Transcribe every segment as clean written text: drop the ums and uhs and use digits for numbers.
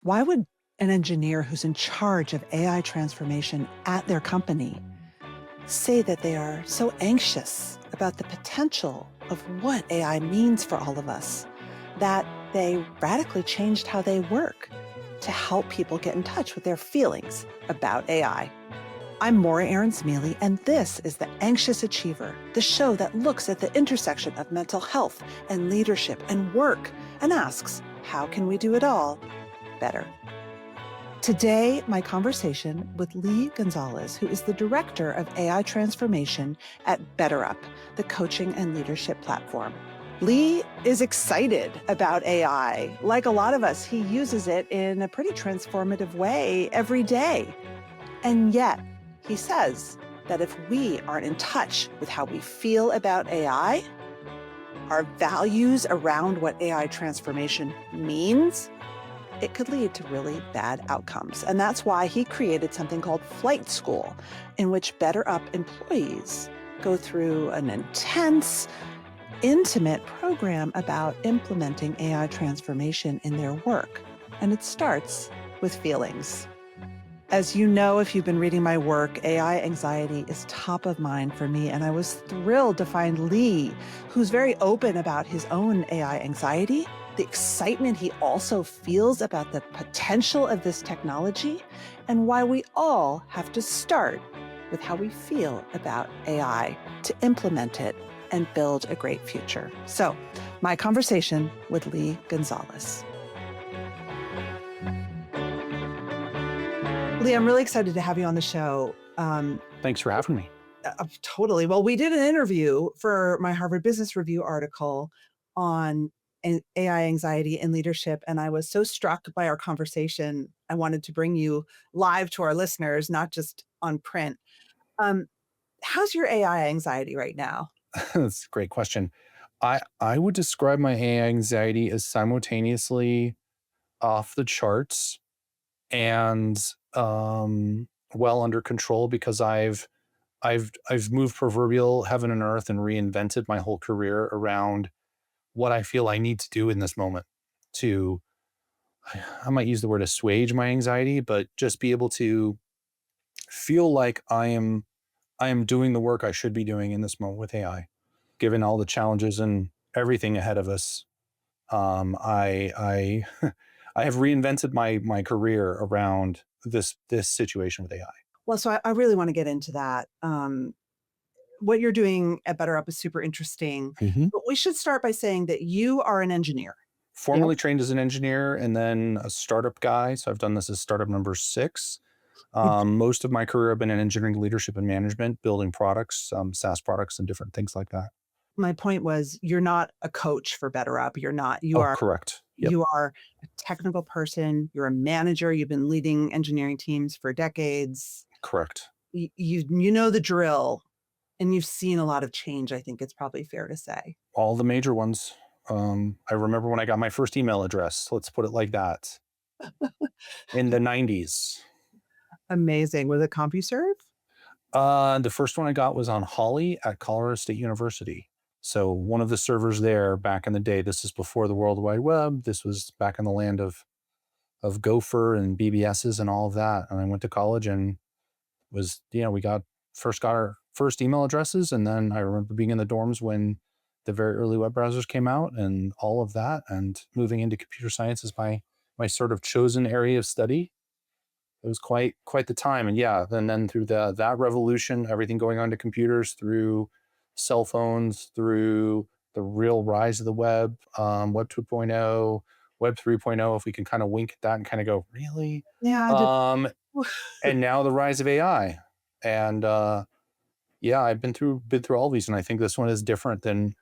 Why would an engineer who's in charge of AI transformation at their company say that they are so anxious about the potential of what AI means for all of us that they radically changed how they work to help people get in touch with their feelings about AI? I'm Morra Aarons-Mele, and this is The Anxious Achiever, the show that looks at the intersection of mental health and leadership and work and asks, how can we do it all better? Today, my conversation with Lee Gonzales, who is the Director of AI Transformation at BetterUp, the coaching and leadership platform. Lee is excited about AI. Like a lot of us, he uses it in a pretty transformative way every day. And yet, he says that if we aren't in touch with how we feel about AI, our values around what AI transformation means, it could lead to really bad outcomes. And that's why he created something called Flight School, in which BetterUp employees go through an intense, intimate program about implementing AI transformation in their work. And it starts with feelings. As you know, if you've been reading my work, AI anxiety is top of mind for me. And I was thrilled to find Lee, who's very open about his own AI anxiety, the excitement he also feels about the potential of this technology, and why we all have to start with how we feel about AI to implement it and build a great future. So, my conversation with Lee Gonzales. Lee, I'm really excited to have you on the show. Thanks for having me. Totally. Well, we did an interview for my Harvard Business Review article on AI anxiety and leadership, and I was so struck by our conversation. I wanted to bring you live to our listeners, not just on print. How's your AI anxiety right now? That's a great question. I would describe my AI anxiety as simultaneously off the charts and well under control, because I've moved proverbial heaven and earth and reinvented my whole career around what I feel I need to do in this moment to, I might use the word assuage my anxiety, but just be able to feel like I am doing the work I should be doing in this moment with AI, given all the challenges and everything ahead of us. I I have reinvented my career around this situation with AI. Well, so I really want to get into that. What you're doing at BetterUp is super interesting, Mhm. but we should start by saying that you are an engineer. Yep. Formerly trained as an engineer and then a startup guy. So I've done this as startup number 6. You- Most of my career, I've been in engineering, leadership, and management, building products, SaaS products, and different things like that. My point was, you're not a coach for BetterUp. You're not. Oh, correct. Yep, You are a technical person. You're a manager. You've been leading engineering teams for decades. correct. You know the drill, and you've seen a lot of change. I think it's probably fair to say. All the major ones. I remember when I got my first email address, let's put it like that, in the 90s. Amazing. Was it CompuServe? The first one I got was on Holly at Colorado State University. So one of the servers there back in the day, this is before the World Wide Web. This was back in the land of Gopher and BBSs and all of that. And I went to college and we got our first email addresses. And then I remember being in the dorms when the very early web browsers came out and all of that, and moving into computer science as my sort of chosen area of study. It was quite the time. And yeah, and then through that revolution, everything going on to computers, through cell phones, through the real rise of the web, Web 2.0, Web 3.0, if we can kind of wink at that and kind of go, really? Yeah. And now the rise of AI. And yeah, I've been through all these, and I think this one is different than,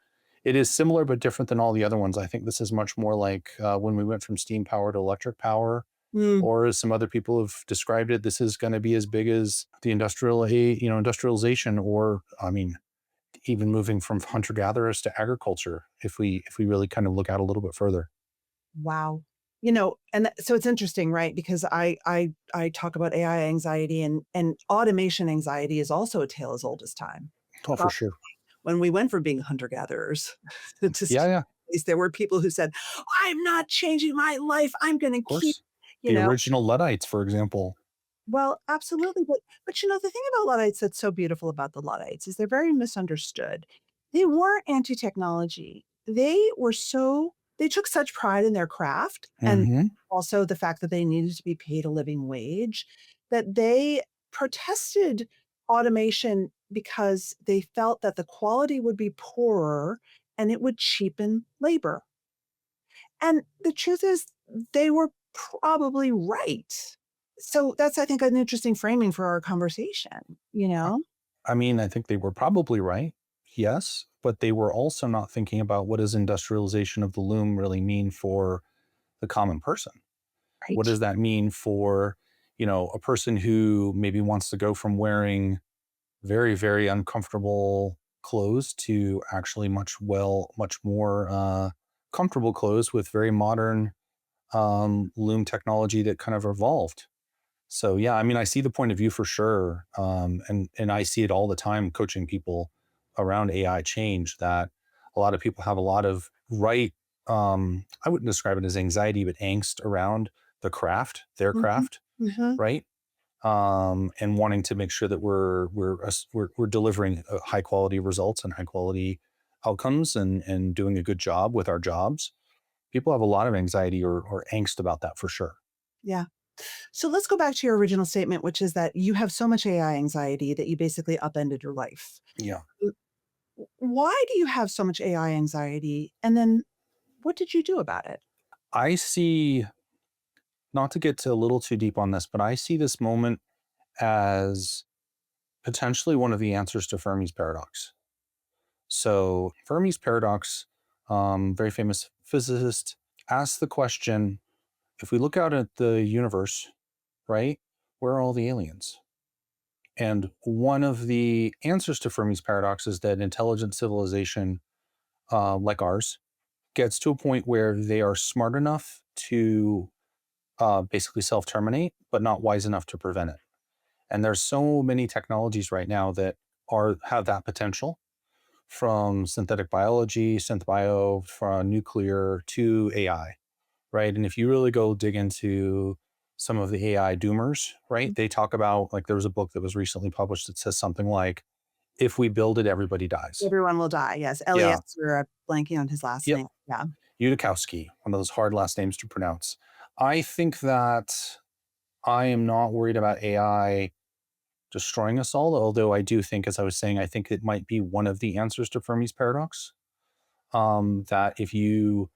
it is similar but different than all the other ones. I think this is much more like when we went from steam power to electric power. Or as some other people have described it, this is going to be as big as the industrialization, or I mean, even moving from hunter gatherers to agriculture, if we really kind of look out a little bit further. Wow. And so it's interesting, right? Because I talk about AI anxiety, and automation anxiety is also a tale as old as time. Oh, for sure. When we went from being hunter-gatherers to Yeah, there were people who said, I'm not changing my life. I'm going to of keep course. you The know? original Luddites, for example. Well, absolutely, but, the thing about Luddites that's so beautiful about the Luddites is they're very misunderstood. They weren't anti-technology. They took such pride in their craft and Hmm. also the fact that they needed to be paid a living wage, that they protested automation because they felt that the quality would be poorer and it would cheapen labor. And the truth is, they were probably right. So that's, I think, an interesting framing for our conversation, you I know? I mean, I think they were probably right. Yes, but they were also not thinking about what does industrialization of the loom really mean for the common person? What Right. does that mean for, a person who maybe wants to go from wearing very, very uncomfortable clothes to actually much more comfortable clothes with very modern loom technology that kind of evolved. So yeah, I mean, I see the point of view for sure, and I see it all the time coaching people around AI change. That a lot of people have a lot of right. I wouldn't describe it as anxiety, but angst around the craft, their Mhm. craft, Mhm. right? And wanting to make sure that we're delivering high quality results and high quality outcomes and doing a good job with our jobs. People have a lot of anxiety or angst about that for sure. Yeah. So let's go back to your original statement, which is that you have so much AI anxiety that you basically upended your life. Yeah. W Why do you have so much AI anxiety? And then what did you do about it? I see, not to get a little too deep on this, but I see this moment as potentially one of the answers to Fermi's paradox. So, Fermi's paradox, very famous physicist, asked the question, if we look out at the universe, right, where are all the aliens? And one of the answers to Fermi's paradox is that intelligent civilization like ours gets to a point where they are smart enough to basically self terminate, but not wise enough to prevent it. And there's so many technologies right now that have that potential, from synthetic biology, synth bio, from nuclear to AI, right? And if you really go dig into some of the AI doomers, right, they talk about, like, there was a book that was recently published that says something like, if we build it, everybody dies. Everyone will die. Yes. Yeah. Elias, we're blanking on his last Yep. name. Yeah. Unikowski, one of those hard last names to pronounce. I think that I am not worried about AI destroying us all, although I do think, as I was saying, I think it might be one of the answers to Fermi's paradox. That if you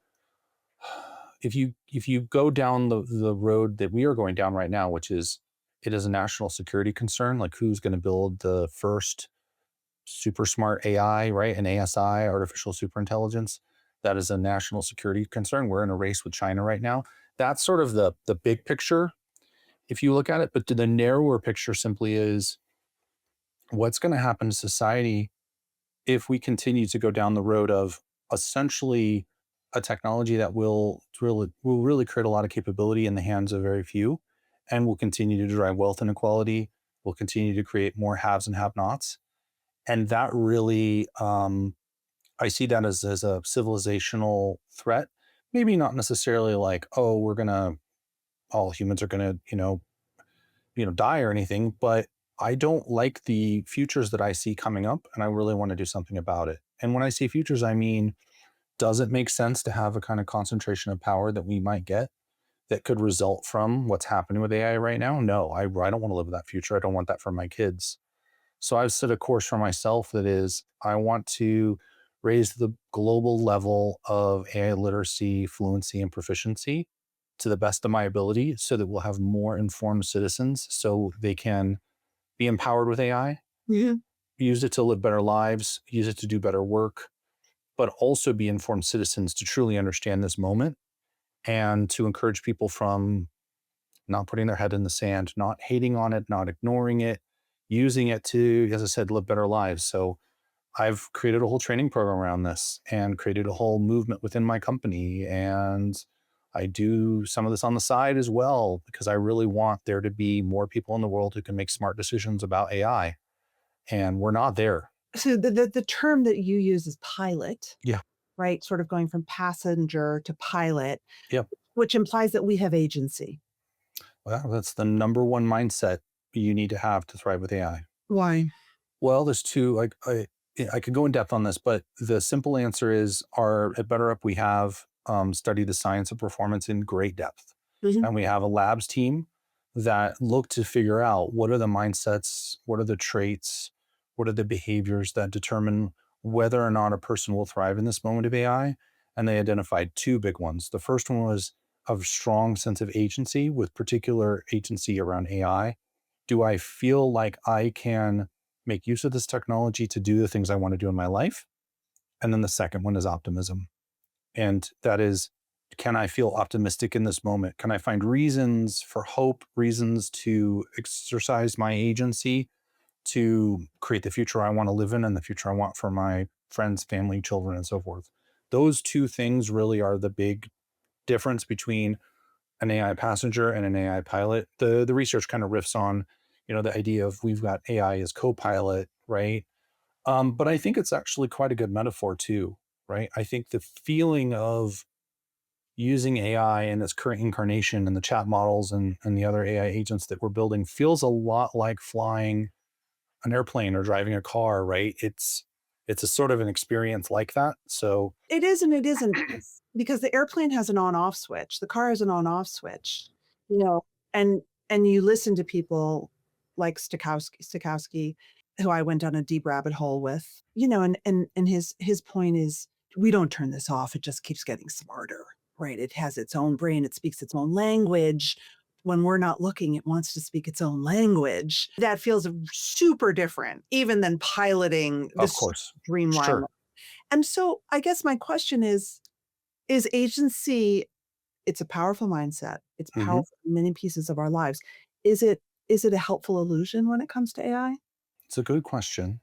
go down the road that we are going down right now, which is, it is a national security concern, like who's going to build the first super smart AI, right? An ASI, artificial superintelligence. That is a national security concern. We're in a race with China right now. That's sort of the big picture if you look at it. But the narrower picture simply is, what's going to happen to society if we continue to go down the road of essentially a technology that will really create a lot of capability in the hands of very few, and will continue to drive wealth inequality, will continue to create more haves and have-nots. And that really, I see that as a civilizational threat. Maybe not necessarily like, oh, we're gonna all humans are gonna die or anything, but I don't like the futures that I see coming up, and I really want to do something about it. And when I say futures, I mean, does it make sense to have a kind of concentration of power that we might get that could result from what's happening with AI right now? No, I don't want to live that future. I don't want that for my kids. So I've set a course for myself that is, I want to raise the global level of AI literacy, fluency, and proficiency to the best of my ability so that we'll have more informed citizens so they can be empowered with AI, Mhm. use it to live better lives, use it to do better work, but also be informed citizens to truly understand this moment, and to encourage people from not putting their head in the sand, not hating on it, not ignoring it, using it to, as I said, live better lives. So I've created a whole training program around this and created a whole movement within my company. And I do some of this on the side as well, because I really want there to be more people in the world who can make smart decisions about AI. And we're not there. So the term that you use is pilot, Yeah. right? Sort of going from passenger to pilot, Yep. which implies that we have agency. Well, that's the number one mindset you need to have to thrive with AI. Why? Well, there's two. I could go in depth on this, but the simple answer is, our at BetterUp we have studied the science of performance in great depth, Mhm. and we have a labs team that look to figure out what are the mindsets, what are the traits, what are the behaviors that determine whether or not a person will thrive in this moment of AI. And they identified two big ones. The first one was a strong sense of agency, with particular agency around AI. Do I feel like I can make use of this technology to do the things I want to do in my life? And then the second one is optimism. And that is, can I feel optimistic in this moment? Can I find reasons for hope, reasons to exercise my agency to create the future I want to live in and the future I want for my friends, family, children, and so forth? Those two things really are the big difference between an AI passenger and an AI pilot. The research kind of riffs on, the idea of we've got AI as co-pilot, right? But I think it's actually quite a good metaphor too, right? I think the feeling of using AI in its current incarnation and the chat models and the other AI agents that we're building feels a lot like flying an airplane or driving a car, right? It's a sort of an experience like that. So It is and it isn't because the airplane has an on-off switch. The car has an on-off switch, you know, and you listen to people like Stokowski, who I went on a deep rabbit hole with, and his point is we don't turn this off. It just keeps getting smarter, right? It has its own brain. It speaks its own language. When we're not looking, it wants to speak its own language. That feels super different, even than piloting of this course, streamline. sure. And so I guess my question is agency, it's a powerful mindset. It's Hmm. powerful in many pieces of our lives. Is it a helpful illusion when it comes to AI? It's a good question.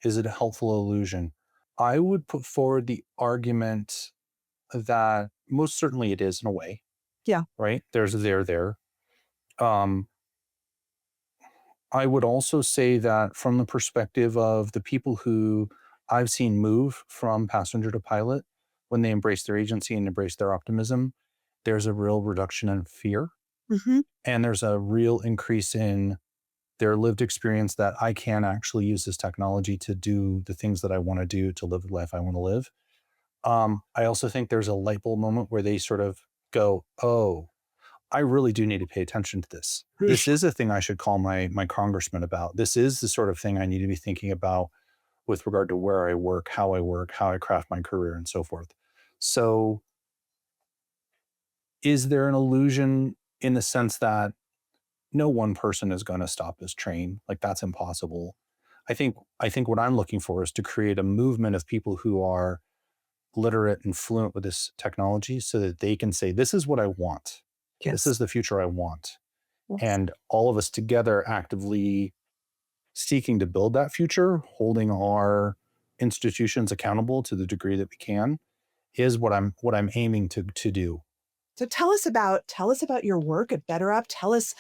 Is it a helpful illusion? I would put forward the argument that most certainly it is in a way, Yeah. right? There's a there. Um, I would also say that from the perspective of the people who I've seen move from passenger to pilot, when they embrace their agency and embrace their optimism, there's a real reduction in fear. Mhm. And there's a real increase in their lived experience that I can actually use this technology to do the things that I want to do, to live the life I want to live. I also think there's a light bulb moment where they sort of go, oh, I really do need to pay attention to this. This is a thing I should call my congressman about. This is the sort of thing I need to be thinking about with regard to where I work, how I craft my career, and so forth. So, is there an illusion in the sense that no one person is going to stop this train? Like, that's impossible. I think what I'm looking for is to create a movement of people who are literate and fluent with this technology so that they can say, this is what I want. This Yes. is the future I want. Yes. And all of us together actively seeking to build that future, holding our institutions accountable to the degree that we can, is what I'm aiming to do. So tell us about your work at BetterUp. Tell us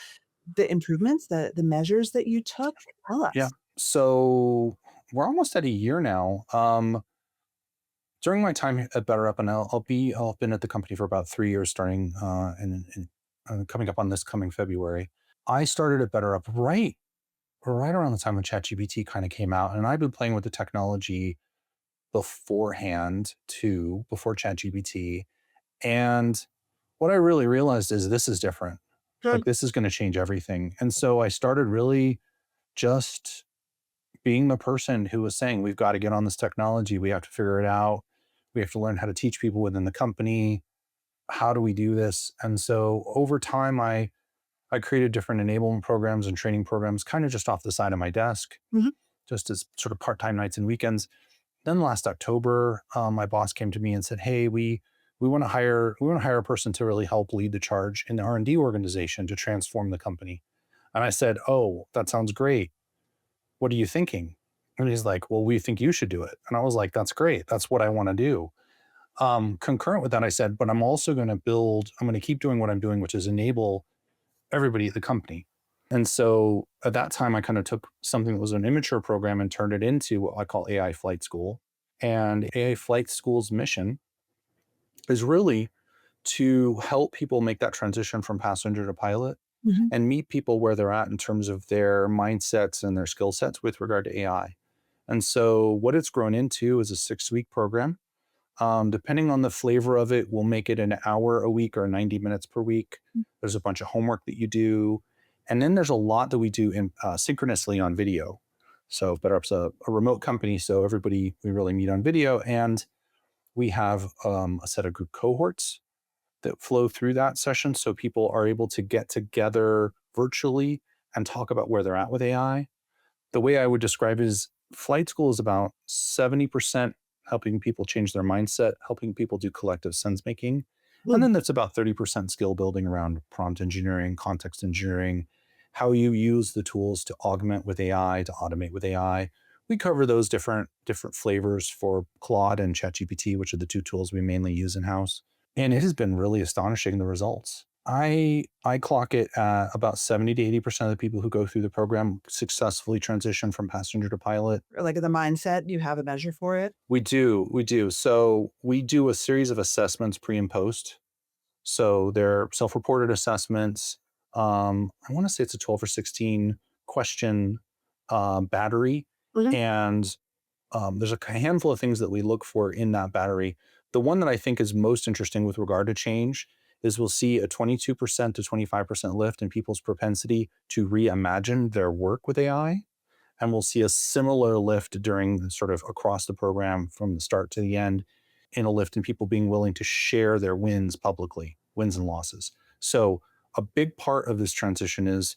the improvements, the measures that you took. Tell Yeah. us. So we're almost at a year now. During my time at BetterUp, and I've been at the company for about 3 years, starting coming up on this coming February. I started at BetterUp right around the time when ChatGPT kind of came out, and I've been playing with the technology beforehand too, before ChatGPT. And what I really realized is this is different. Like, Good. this is going to change everything. And so I started really just being the person who was saying, we've got to get on this technology. We have to figure it out. We have to learn how to teach people within the company. How do we do this? And so over time, I created different enablement programs and training programs, kind of just off the side of my desk, Mhm. just as sort of part-time nights and weekends. Then last October, my boss came to me and said, "Hey, we want to hire a person to really help lead the charge in the R&D organization to transform the company." And I said, "Oh, that sounds great. What are you thinking?" And he's like, "Well, we think you should do it." And I was like, "That's great. That's what I want to do." Concurrent with that, I said, "But I'm also going to I'm going to keep doing what I'm doing, which is enable everybody at the company." And so at that time, I kind of took something that was an immature program and turned it into what I call AI Flight School. And AI Flight School's mission is really to help people make that transition from passenger to pilot Mhm. and meet people where they're at in terms of their mindsets and their skill sets with regard to AI. And so what it's grown into is a 6-week program. Depending on the flavor of it, we'll make it an hour a week or 90 minutes per week. There's a bunch of homework that you do. And then there's a lot that we do in synchronously on video. So BetterUp's a remote company, so everybody, we really meet on video. And we have a set of group cohorts that flow through that session. So people are able to get together virtually and talk about where they're at with AI. The way I would describe it is flight school is about 70% helping people change their mindset, helping people do collective sense making. And Mm. then there's about 30% skill building around prompt engineering, context engineering, how you use the tools to augment with AI, to automate with AI. We cover those different flavors for Claude and ChatGPT, which are the two tools we mainly use in-house. And it has been really astonishing, the results. I clock it at about 70 to 80% of the people who go through the program successfully transition from passenger to pilot. Like the mindset, you have a measure for it? We do. So we do a series of assessments pre and post. So they're self-reported assessments. I want to say it's a 12 or 16 question battery. Mhm. And there's a handful of things that we look for in that battery. The one that I think is most interesting with regard to change is we'll see a 22% to 25% lift in people's propensity to reimagine their work with AI. And we'll see a similar lift during the sort of across the program from the start to the end in a lift in people being willing to share their wins publicly, wins and losses. So a big part of this transition is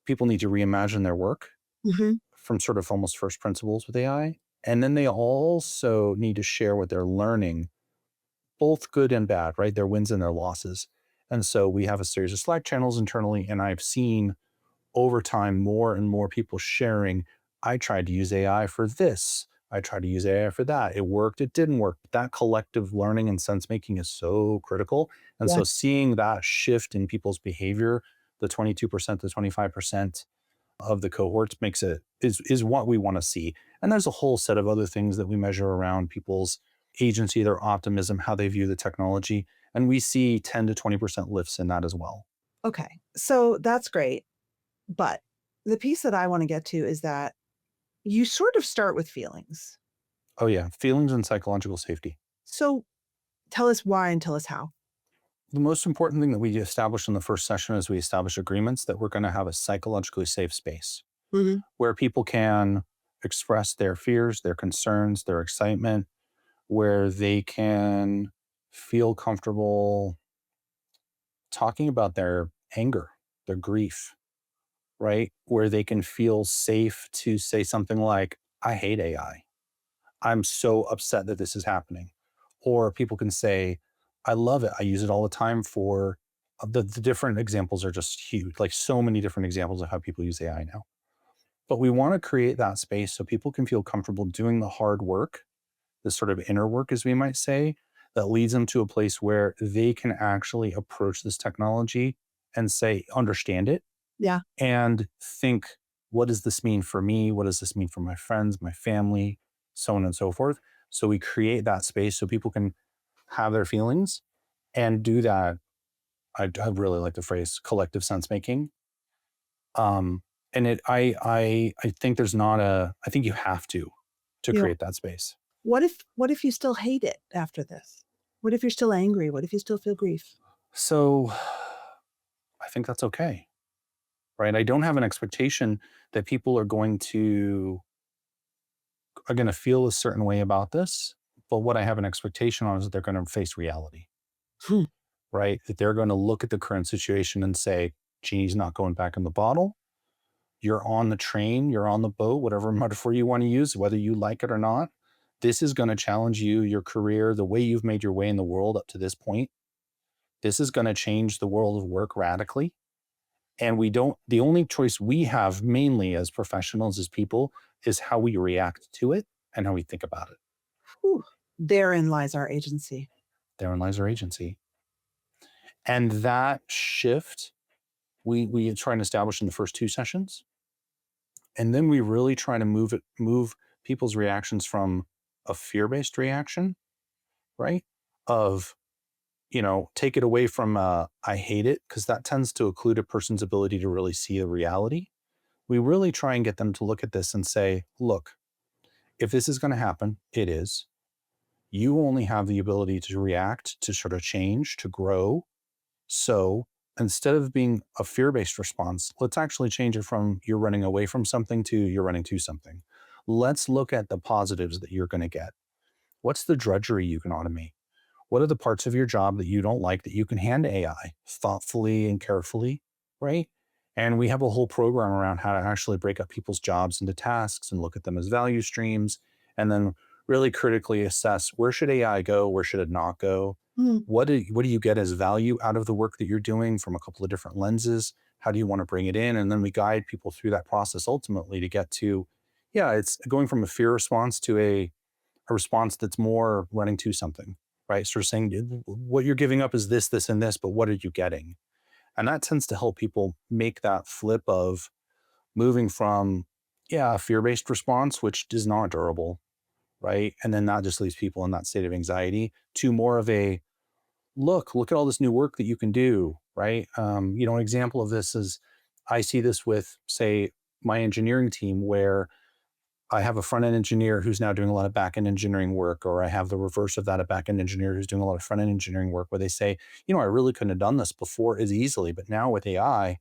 people need to reimagine their work Mhm. from sort of almost first principles with AI. And then they also need to share what they're learning, both good and bad, right? Their wins and their losses. And so we have a series of Slack channels internally, and I've seen over time more and more people sharing. I tried to use AI for this. I tried to use AI for that. It worked. It didn't work. That collective learning and sense making is so critical. And Yeah. so seeing that shift in people's behavior, the 22% to 25% of the cohorts makes it is what we want to see. And there's a whole set of other things that we measure around people's agency, their optimism, how they view the technology. And we see 10 to 20% lifts in that as well. Okay. So that's great. But the piece that I want to get to is that you sort of start with feelings. Oh yeah, feelings and psychological safety. So tell us why and tell us how. The most important thing that we establish in the first session is we establish agreements that we're going to have a psychologically safe space Mhm. where people can express their fears, their concerns, their excitement, where they can feel comfortable talking about their anger, their grief, right? Where they can feel safe to say something like, I hate AI. I'm so upset that this is happening. Or people can say, I love it. I use it all the time for the different examples are just huge, like so many different examples of how people use AI now. But we want to create that space so people can feel comfortable doing the hard work, this sort of inner work, as we might say, that leads them to a place where they can actually approach this technology and say, understand it Yeah. and think, what does this mean for me? What does this mean for my friends, my family, so on and so forth? So we create that space so people can have their feelings and do that. I really like the phrase collective sense making. And I think there's not a, I think you have to You know, create that space. what if you still hate it after this? What if you're still angry? What if you still feel grief? So I think that's okay, right? I don't have an expectation that people are going to feel a certain way about this. But what I have an expectation on is that they're going to face reality, Hmm. right? That they're going to look at the current situation and say, genie's not going back in the bottle. You're on the train, you're on the boat, whatever metaphor you want to use, whether you like it or not. This is going to challenge you, your career, the way you've made your way in the world up to this point. This is going to change the world of work radically. And the only choice we have mainly as professionals, as people, is how we react to it and how we think about it. Whew. Therein lies our agency. Therein lies our agency. And that shift, we try and establish in the first 2 sessions. And then we really try to move people's reactions from a fear-based reaction, right? Of take it away from I hate it, because that tends to occlude a person's ability to really see the reality. We really try and get them to look at this and say, look, if this is going to happen, it is. You only have the ability to react, to sort of change, to grow. So instead of being a fear based response, let's actually change it from you're running away from something to you're running to something. Let's look at the positives that you're going to get. What's the drudgery you can automate? What are the parts of your job that you don't like that you can hand to AI thoughtfully and carefully, right? And we have a whole program around how to actually break up people's jobs into tasks and look at them as value streams, and then really critically assess, where should AI go? Where should it not go? Mm. What do you get as value out of the work that you're doing from a couple of different lenses? How do you want to bring it in? And then we guide people through that process ultimately to get to, yeah, it's going from a fear response to a response that's more running to something, right? Sort of saying, what you're giving up is this, this, and this, but what are you getting? And that tends to help people make that flip of moving from, yeah, a fear based response, which is not durable, right? And then that just leaves people in that state of anxiety, to more of a look at all this new work that you can do, right? An example of this is, I see this with, say, my engineering team, where I have a front end engineer who's now doing a lot of back end engineering work, or I have the reverse of that, a back end engineer who's doing a lot of front end engineering work, where they say, I really couldn't have done this before as easily, but now with AI,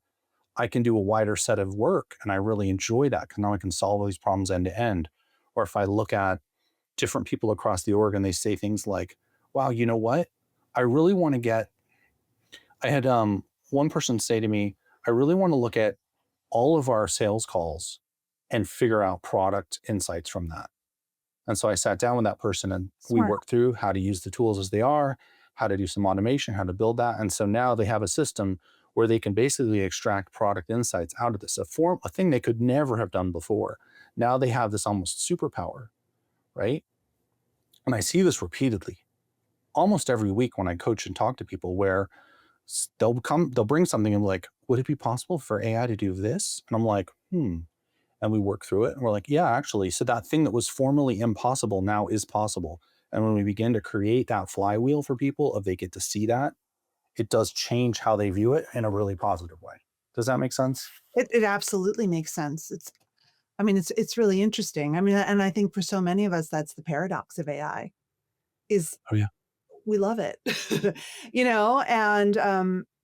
I can do a wider set of work. And I really enjoy that, because now I can solve all these problems end to end. Or if I look at different people across the org and they say things like, wow, you know what? I really want to get, I had one person say to me, I really want to look at all of our sales calls and figure out product insights from that. And so I sat down with that person and we Smart. worked through how to use the tools as they are, how to do some automation, how to build that. And so now they have a system where they can basically extract product insights out of this, a thing they could never have done before. Now they have this almost superpower, right? And I see this repeatedly almost every week when I coach and talk to people, where they'll bring something and be like, would it be possible for AI to do this? And I'm like, and we work through it and we're like, yeah, actually, so that thing that was formerly impossible now is possible. And when we begin to create that flywheel for people, if they get to see that, it does change how they view it in a really positive way. Does that make sense? It absolutely makes sense. It's really interesting. I mean, and I think for so many of us, that's the paradox of AI, is Oh yeah. we love it. And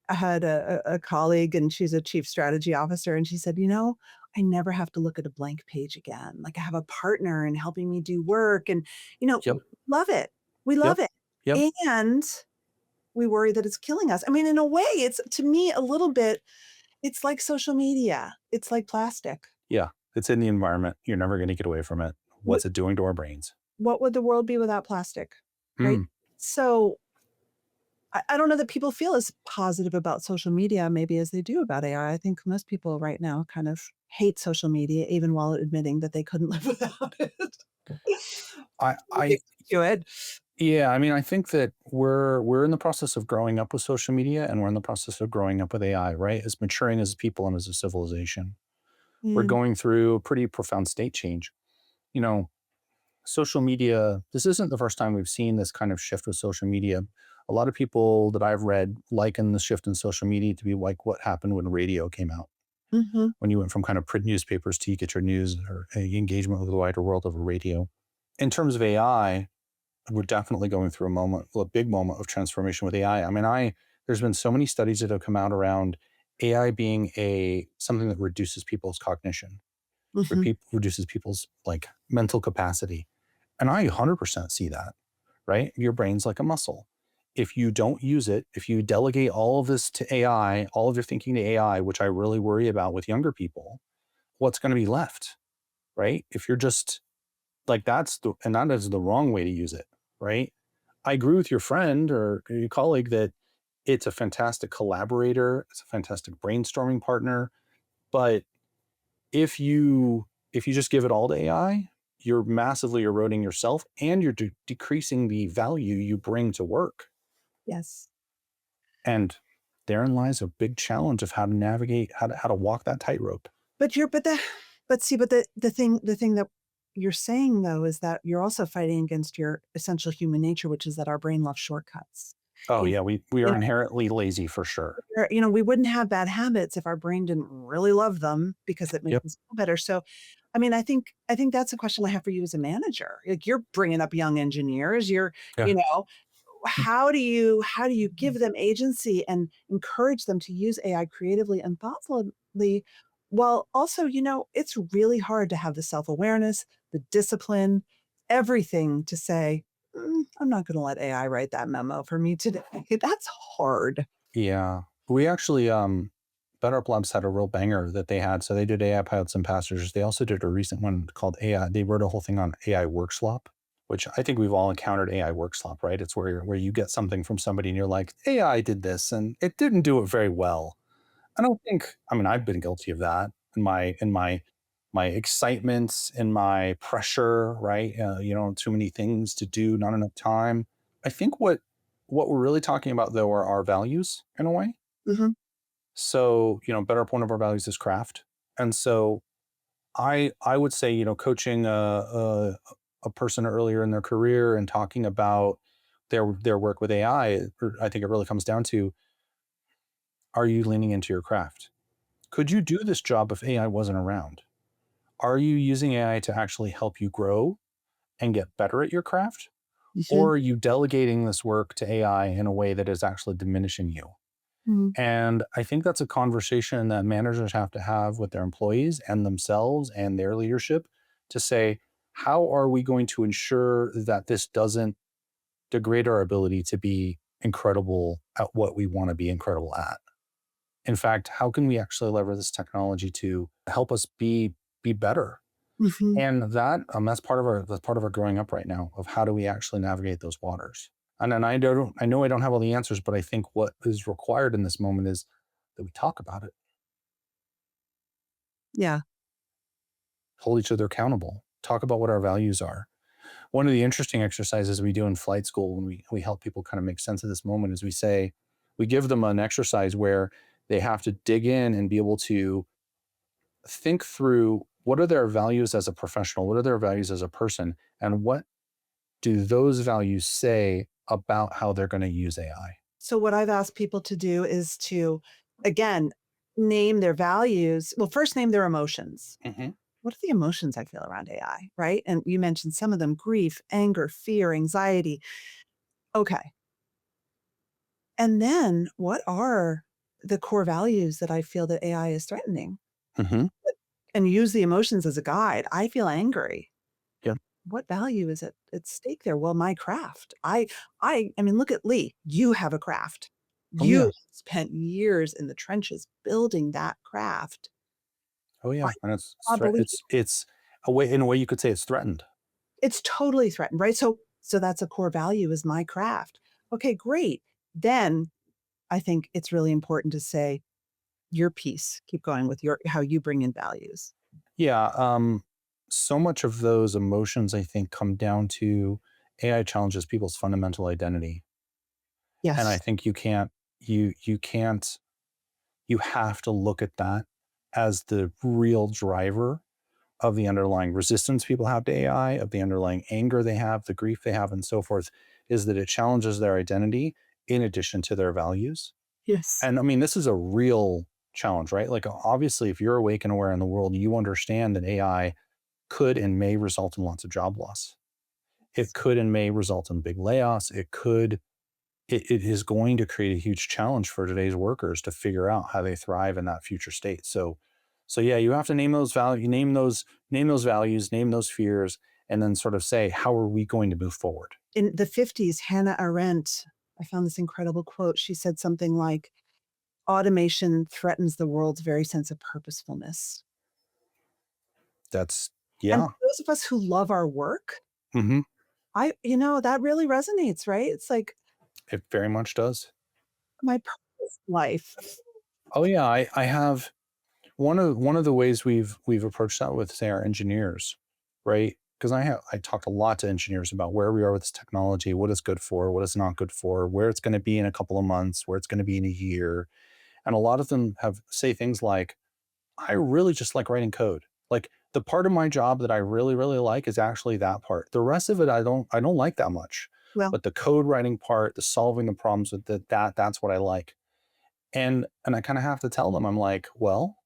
I had a colleague, and she's a chief strategy officer, and she said, I never have to look at a blank page again. Like, I have a partner in helping me do work, and Yep. love it. We love Yep. it. Yep. And we worry that it's killing us. I mean, in a way, it's, to me, a little bit, it's like social media. It's like plastic. Yeah. It's in the environment. You're never going to get away from it. What What's it doing to our brains? what would the world be without plastic? Right? Hmm. So I don't know that people feel as positive about social media maybe as they do about AI. I think most people right now kind of hate social media, even while admitting that they couldn't live without it. I, Okay, I, good. yeah, I mean, I think that we're in the process of growing up with social media, and we're in the process of growing up with AI, right? As maturing as people and as a civilization. We're Mm, going through a pretty profound state change. You know, social media, this isn't the first time we've seen this kind of shift with social media. A lot of people that I've read liken the shift in social media to be like what happened when radio came out, mhm, when you went from kind of print newspapers to you get your news or engagement with the wider world over radio. In terms of AI, we're definitely going through a big moment of transformation with AI. I mean, there's been so many studies that have come out around AI being something that reduces people's cognition, mhm. reduces people's like mental capacity. And I 100% see that, right? Your brain's like a muscle. If you don't use it, if you delegate all of this to AI, all of your thinking to AI, which I really worry about with younger people, what's going to be left, right? If you're just like, that is the wrong way to use it, right? I agree with your friend or your colleague that it's a fantastic collaborator, it's a fantastic brainstorming partner, but if you just give it all to AI, you're massively eroding yourself, and you're decreasing the value you bring to work. Yes. And therein lies a big challenge of how to navigate, how to walk that tightrope. But you're but the but see, but the thing that you're saying, though, is that you're also fighting against your essential human nature, which is that our brain loves shortcuts. Oh You yeah, we you are know, inherently lazy for sure. we wouldn't have bad habits if our brain didn't really love them because it makes Yep. us feel better. So, I mean, I think that's a question I have for you as a manager. Like you're bringing up young engineers, Yeah. you know, how do you give them agency and encourage them to use AI creatively and thoughtfully while also, it's really hard to have the self-awareness, the discipline, everything to say, I'm not going to let AI write that memo for me today. That's hard. Yeah. We actually BetterUp Labs had a real banger that they had. So they did AI pilots and passengers. They also did a recent one called AI. They wrote a whole thing on AI work slop, which I think we've all encountered AI work slop, right? It's where you get something from somebody and you're like, AI did this and it didn't do it very well. I don't think, I mean, I've been guilty of that in my excitement, in my pressure, right? Too many things to do, not enough time. I think what we're really talking about though are our values in a way. Mhm. So, better one of our values is craft. And so I would say, coaching a person earlier in their career and talking about their work with AI, I think it really comes down to, are you leaning into your craft? Could you do this job if AI wasn't around? Are you using AI to actually help you grow and get better at your craft? Mhm. Or are you delegating this work to AI in a way that is actually diminishing you? Mhm. And I think that's a conversation that managers have to have with their employees and themselves and their leadership to say, how are we going to ensure that this doesn't degrade our ability to be incredible at what we want to be incredible at? In fact, how can we actually leverage this technology to help us be better? Mhm. And that's part of our growing up right now of how do we actually navigate those waters. And then I know I don't have all the answers, but I think what is required in this moment is that we talk about it, Yeah. hold each other accountable, talk about what our values are. One of the interesting exercises we do in flight school when we help people kind of make sense of this moment is we give them an exercise where they have to dig in and be able to think through what are their values as a professional, what are their values as a person, and what do those values say about how they're going to use AI? So what I've asked people to do is to, again, name their values. Well, first name their emotions. Mm-hmm. What are the emotions I feel around AI, right? And you mentioned some of them: grief, anger, fear, anxiety. Okay. And then what are the core values that I feel that AI is threatening? Mm-hmm. And use the emotions as a guide. I feel angry. Yeah. What value is at stake there? Well, my craft. I mean, look at Lee. You have a craft. Oh yeah. You spent years in the trenches building that craft. Oh I yeah. And it's cannot believe it's a way, in a way you could say it's threatened. it's totally threatened, right? So that's a core value, is my craft. Okay, great. Then I think it's really important to say your piece. Keep going with your how you bring in values. Yeah. So much of those emotions I think come down to AI challenges people's fundamental identity. And I Yes. think you can't you have to look at that as the real driver of the underlying resistance people have to AI, of the underlying anger they have, the grief they have, and so forth, is that it challenges their identity in addition to their values. Yes. And I mean, this is a real challenge, right? Like, obviously, if you're awake and aware in the world, you understand that AI could and may result in lots of job loss. It could and may result in big layoffs. It is going to create a huge challenge for today's workers to figure out how they thrive in that future state. So yeah, you have to name those values, name those values, name those fears, and then sort of say, how are we going to move forward? In the 50s, Hannah Arendt, I found this incredible quote. She said something like, automation threatens the world's very sense of purposefulness. That's And yeah. for those of us who love our work, Hmm. that really resonates, right? It's like It very much does. my purpose life. Oh yeah, I have one of the ways we've approached that with, say, our engineers, right? Because I talked a lot to engineers about where we are with this technology, what it's good for, what it's not good for, where it's going to be in a couple of months, where it's going to be in a year. And a lot of them have say things like, I really just like writing code. Like, the part of my job that I really, really like is actually that part. The rest of it I don't like that much. Well, But the code writing part, the solving the problems with that's what I like. And I kind of have to tell them, I'm like, well,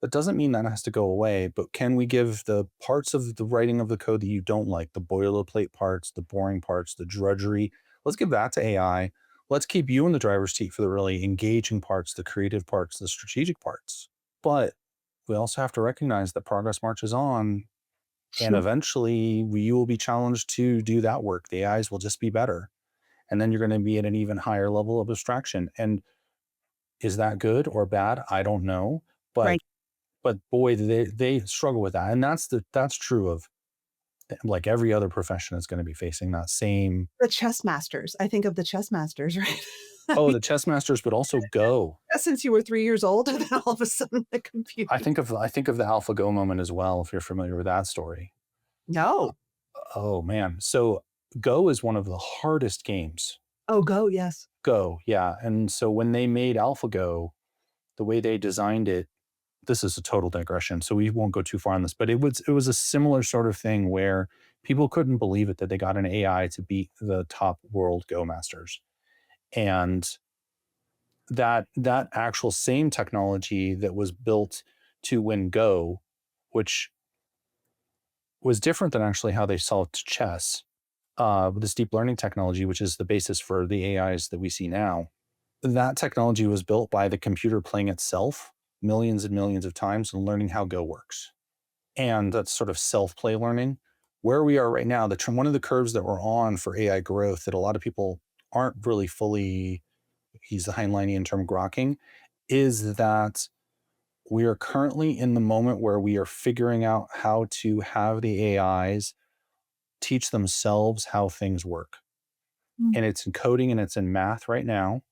that doesn't mean that has to go away, but can we give the parts of the writing of the code that you don't like, the boilerplate parts, the boring parts, the drudgery, let's give that to AI. Let's keep you in the driver's seat for the really engaging parts, the creative parts, the strategic parts. But we also have to recognize that progress marches on, and sure. eventually you will be challenged to do that work. The AIs will just be better. And then you're going to be at an even higher level of abstraction. And is that good or bad? I don't know. But Right. boy, they struggle with that. And that's true of like every other profession is going to be facing that same. The chess masters. I think of the chess masters, right? I Oh, mean, the chess masters, but also Go. since you were 3 years old, and then all of a sudden the computer. I think of the AlphaGo moment as well, if you're familiar with that story. No. Oh man. So Go is one of the hardest games. Oh, Go, yes. Go, yeah. And so when they made AlphaGo, the way they designed it, this is a total digression, so we won't go too far on this, but it was a similar sort of thing where people couldn't believe it that they got an AI to beat the top world Go masters. And that actual same technology that was built to win Go, which was different than actually how they solved chess, this deep learning technology, which is the basis for the AIs that we see now. That technology was built by the computer playing itself millions and millions of times and learning how Go works. And that's sort of self-play learning. Where we are right now, one of the curves that we're on for AI growth that a lot of people aren't really fully, he's the Heinleinian term, grokking, is that we are currently in the moment where we are figuring out how to have the AIs teach themselves how things work. Mm, And it's in coding and it's in math right now.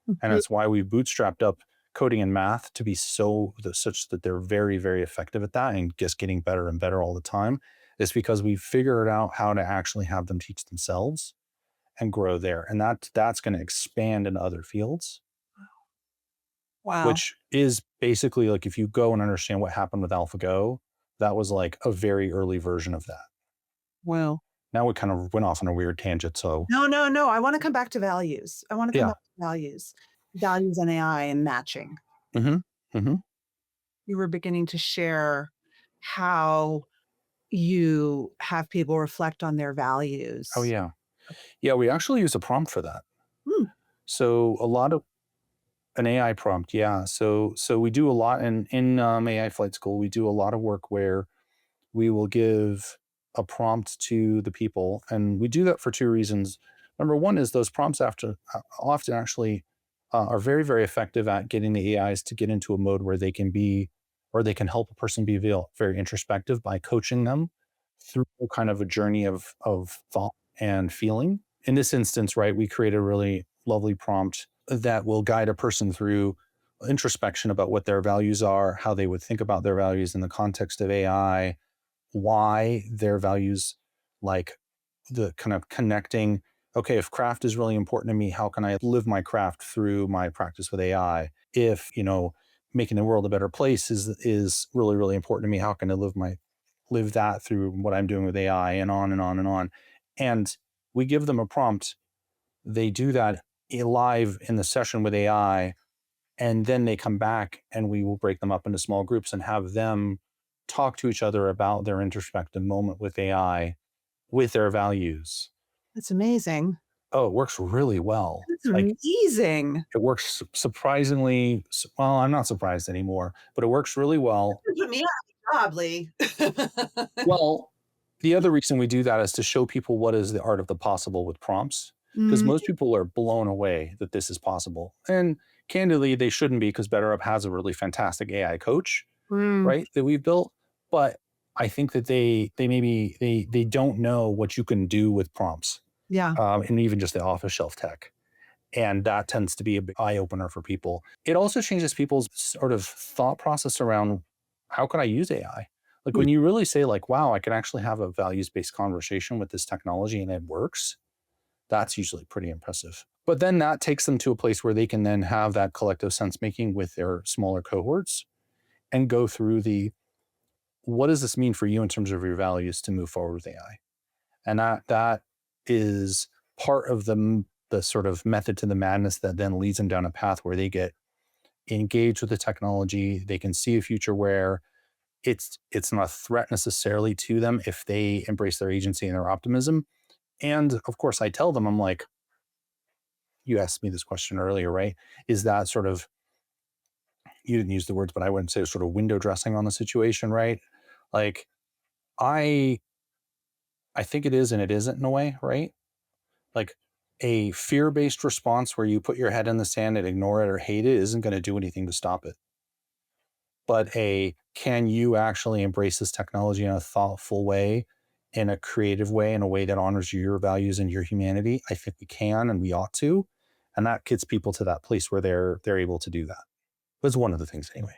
And mhm. that's why we bootstrapped up coding and math to be such that they're very, very effective at that and just getting better and better all the time. Is because we figured out how to actually have them teach themselves and grow there. And that's going to expand in other fields, Wow. which is basically like if you go and understand what happened with AlphaGo, that was like a very early version of that. Well, Now we kind of went off on a weird tangent. So no, no, no. I want to come back to values. I want to come yeah. back to values, values and AI and matching. Mm-hmm. Mm-hmm. You were beginning to share how you have people reflect on their Oh values. yeah. Yeah, we actually use a prompt for that. Hmm. So a lot of an AI prompt, yeah. So we do a lot in AI Flight School. We do a lot of work where we will give a prompt to the people, and we do that for two reasons. Number one is those prompts after often actually are very very effective at getting the AIs to get into a mode where they can be, or they can help a person be very introspective by coaching them through kind of a journey of thought and feeling. In this instance, right, we create a really lovely prompt that will guide a person through introspection about what their values are, how they would think about their values in the context of AI, why their values, like the kind of connecting, okay, if craft is really important to me, how can I live my craft through my practice with AI? If, making the world a better place is really, really important to me, how can I live that through what I'm doing with AI, and on and on and on. And we give them a prompt. They do that live in the session with AI, and then they come back and we will break them up into small groups and have them talk to each other about their introspective moment with AI with their values. That's amazing. Oh, it works really well. That's Like amazing. it works surprisingly well. I'm not surprised anymore, but it works really well. Put me out of a job, Lee. Well, the other reason we do that is to show people what is the art of the possible with prompts, because Mm, most people are blown away that this is possible. And candidly, they shouldn't be, because BetterUp has a really fantastic AI coach, mm, right, that we've built. But I think that they maybe they don't know what you can do with prompts, yeah. and even just the off the shelf tech. And that tends to be a big eye opener for people. It also changes people's sort of thought process around how can I use AI? Like Mm. when you really say like, wow, I can actually have a values based conversation with this technology and it works. That's usually pretty impressive. But then that takes them to a place where they can then have that collective sense making with their smaller cohorts and go through the, what does this mean for you in terms of your values to move forward with AI? And that is part of the sort of method to the madness that then leads them down a path where they get engaged with the technology. They can see a future where it's not a threat necessarily to them if they embrace their agency and their optimism. And of course, I tell them, I'm like, you asked me this question earlier, right? Is that sort of, you didn't use the words, but I wouldn't say sort of window dressing on the situation, right? Like, I I think it is and it isn't in a way, right? Like a fear-based response where you put your head in the sand and ignore it or hate it isn't going to do anything to stop it. But a can you actually embrace this technology in a thoughtful way, in a creative way, in a way that honors your values and your humanity? I think we can and we ought to. And that gets people to that place where they're able to do that. That's one of the things anyway.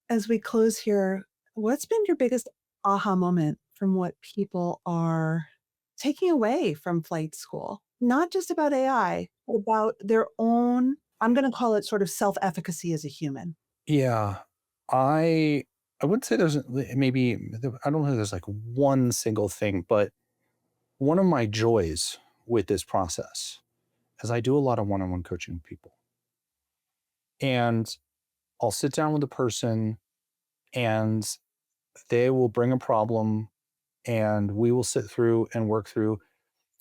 As we close here, what's been your biggest aha moment from what people are taking away from flight school? Not just about AI, but about their own, I'm going to call it sort of self efficacy as a human. Yeah. I I wouldn't say there's maybe I don't know if there's like one single thing, but one of my joys with this process is I do a lot of one-on-one coaching with people. And I'll sit down with a person and they will bring a problem and we will sit through and work through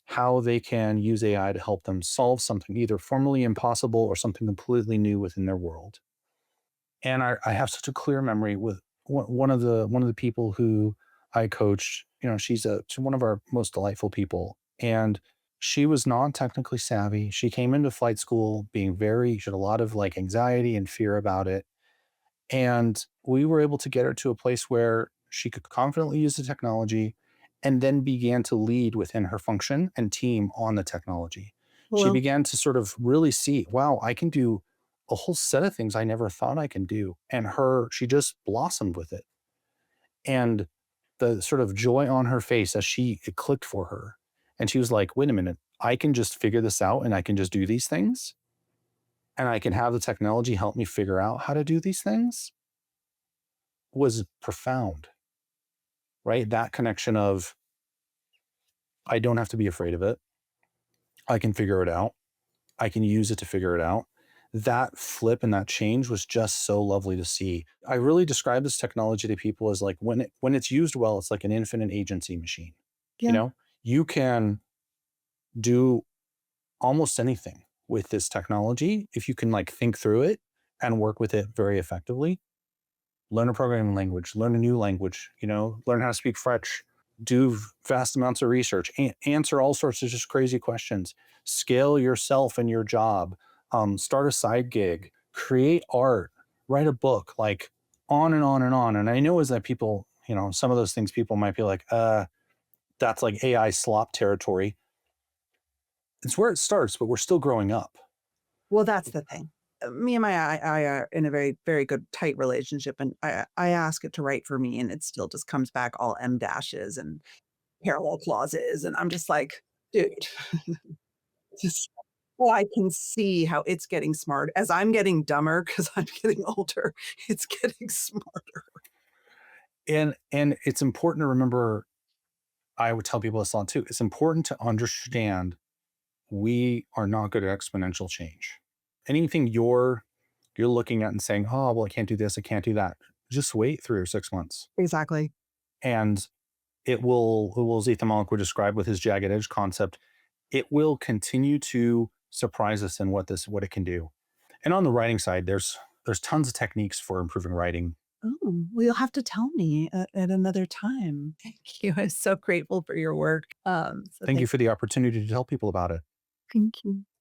how they can use AI to help them solve something either formerly impossible or something completely new within their world. And I have such a clear memory with one of the people who I coached. She's one of our most delightful people, and she was non technically savvy. She came into flight school being she had a lot of like anxiety and fear about it, and we were able to get her to a place where she could confidently use the technology and then began to lead within her function and team on the technology. She Well, began to sort of really see, wow, I can do a whole set of things I never thought I can do. And she just blossomed with it. And the sort of joy on her face as it clicked for her. And she was like, wait a minute, I can just figure this out and I can just do these things. And I can have the technology help me figure out how to do these things was profound, right? That connection of I don't have to be afraid of it. I can figure it out. I can use it to figure it out. That flip and that change was just so lovely to see. I really describe this technology to people as like when it's used well, it's like an infinite agency machine. You yeah. know, you can do almost anything with this technology if you can like think through it and work with it very effectively. Learn a programming language, learn a new language, learn how to speak French, do vast amounts of research, answer all sorts of just crazy questions, scale yourself and your job, start a side gig, create art, write a book, like on and on and on. And I know is that people, some of those things people might be like, that's like AI slop territory. It's where it starts, but we're still growing up. Well, that's the thing. Me and my AI are in a very, very good, tight relationship, and I ask it to write for me, and it still just comes back all M dashes and parallel clauses, and I'm just like, dude, just well, I can see how it's getting smart as I'm getting dumber because I'm getting older. It's getting smarter. And it's important to remember, I would tell people this a lot too. It's important to understand we are not good at exponential change. Anything you're looking at and saying, oh, well, I can't do this, I can't do that. Just wait 3 or 6 months. Exactly. And it will, Zitha Malik would describe with his jagged edge concept, it will continue to surprise us in what it can do. And on the writing side, there's tons of techniques for improving writing. Oh, well, you'll have to tell me at another time. Thank you. I'm so grateful for your work. So Thank you for the opportunity to tell people about it. thank you.